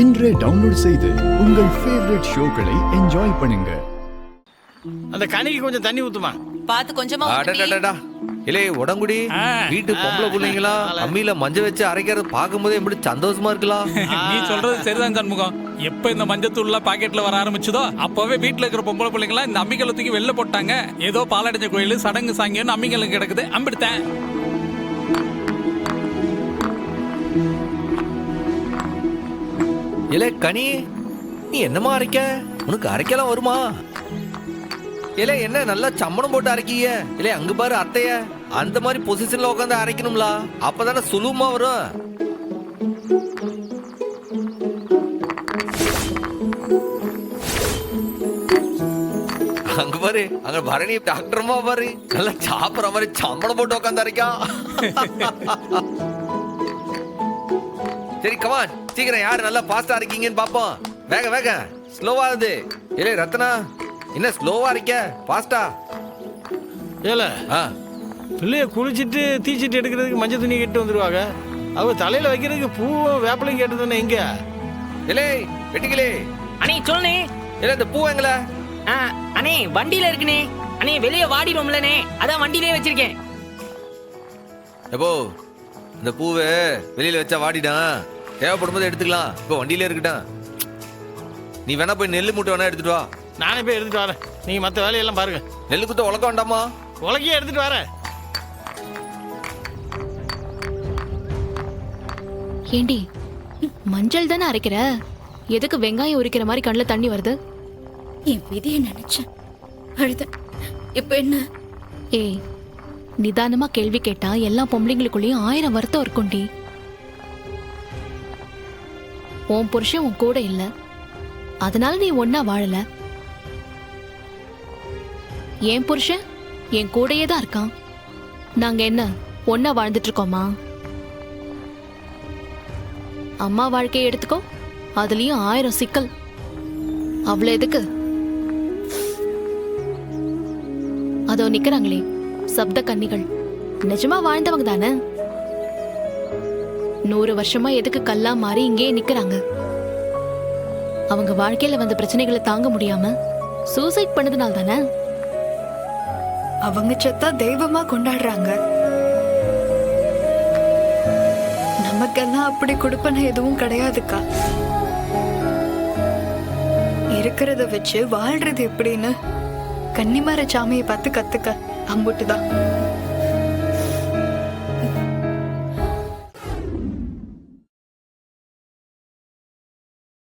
இன்றே டவுன்லோட் செய்து உங்கள் ஃபேவரட் ஷோக்களை என்ஜாய் பண்ணுங்க. அந்த கனிக்கு கொஞ்சம் தண்ணி ஊத்துமா. பாத்து கொஞ்சமா அடடடடா. இலே உடங்குடி வீட்டு பொம்பளை பிள்ளைங்களா அம்மியில மஞ்சள் வச்சு அரைக்கிறது பார்க்கும்போதே எப்படி சந்தோஷமா இருக்கலாம். நீ சொல்றது சரிதான் சண்முகம். எப்ப இந்த மஞ்சத்தூள்ல பாக்கெட்ல வர ஆரம்பிச்சதோ அப்பவே வீட்டுல இருக்கிற பொம்பளை பிள்ளைங்களா இந்த அம்மிகளை தூக்கி வெளில போட்டாங்க. ஏதோ பாலடைஞ்ச கோயில் சடங்கு சாங்கியம் அம்மிகளுக்கு கிடக்குது அம்பிடுத்தேன். இலே கனி நீ என்னமா அரைக்க? உனக்கு அரைக்கலாம் வருமா? இல்ல என்ன நல்லா சம்மணம் போட்டு அரைக்கீங்க. இல்ல அங்க பாரு அத்தைய அந்த மாதிரி பொசிஷன்ல உட்காந்து அரைக்கணும்ல, அப்பதானே சுலபமா வரும். அங்க பாரு அங்க பரணி டாக்டர்மா பாரு நல்லா சாப்பிடுற மாதிரி சம்மணம் போட்டு உட்காந்து அரைக்கா. சரி கமான் சீக்கிரம் யாரு நல்லா பாஸ்டா இருக்கீங்கன்னு பாப்போம். வேக வேக ஸ்லோவா அது. இல்ல ரத்னா என்ன ஸ்லோவா இருக்க பாஸ்டா? ஏல பிள்ளைய குளிச்சுட்டு தீச்சிட்டு எடுக்கிறதுக்கு மஞ்சள் துணி கட்டு வந்துருவாங்க. அவங்க தலையில வைக்கிறதுக்கு பூவும் வேப்பலையும் கேட்டு தானே எங்க? இலே வெட்டிக்கலே அண்ணே சொல்லுனே. இல்ல இந்த பூ எங்கள அண்ணே வண்டியில இருக்குனே. அண்ணே வெளியே வாடிடும்லனே, அதான் வண்டியிலே வச்சிருக்கேன். எப்போ இந்த பூவை வெளியில வச்சா வாடிடான், தேவைப்படும் போது எடுத்துக்கலாம். இப்போ வண்டியில இருக்கட்டும். நீ வேணா போய் நெல்லு மூட்டை வேணா எடுத்துட்டு வா. நானே போய் எடுத்துட்டு வரேன், நீங்க மற்ற வேலையெல்லாம் பாருங்க. நெல்லு குத்த உழக்க வேண்டாமா? உலக்கையே எடுத்துட்டு வரேன். ஏண்டி மஞ்சள் தானே அரைக்கிற, எதுக்கு வெங்காயம் உரிக்கிற மாதிரி கண்ணுல தண்ணி வருது? என் விதியை நினைச்சேன் அழுத. இப்ப என்ன? ஏய் நிதானமா கேள்வி கேட்டா எல்லா பொம்பளைங்களுக்குள்ளயும் 1000 வருத்தம் இருக்கும்டி. உன் புருஷன் உன் கூட இல்ல, அதனால நீ ஒன்னா வாழல. என் புருஷன் என் கூடயே தான் இருக்கான், நாங்க என்ன ஒன்னா வாழ்ந்துட்டு இருக்கோமா? அம்மா வாழ்க்கையை எடுத்துக்கோ, அதுலயும் 1000 சிக்கல். அவ்வளவு எதுக்கு? அதோ நிக்கிறாங்களே சப்த கன்னிகள், நிஜமா வாழ்ந்தவங்க தானே. 100 வருஷமா எதுக்கு கல்லா மாறி இங்கே நிக்கிறாங்க? அவங்க வாழ்க்கையில வந்த பிரச்சனைகளை தாங்க முடியாம சூசைட் பண்ணதுனால தானே. அவங்க செத்தா தெய்வமா கொண்டாடுறாங்க. நமக்கெல்லாம் அப்படி கொடுப்பன எதுவும் கிடையாதுக்கா. இருக்கிறத வச்சு வாழ்றது எப்படின்னு கன்னிமார சாமியை பார்த்து கத்துக்க. அம்புட்டுதான்.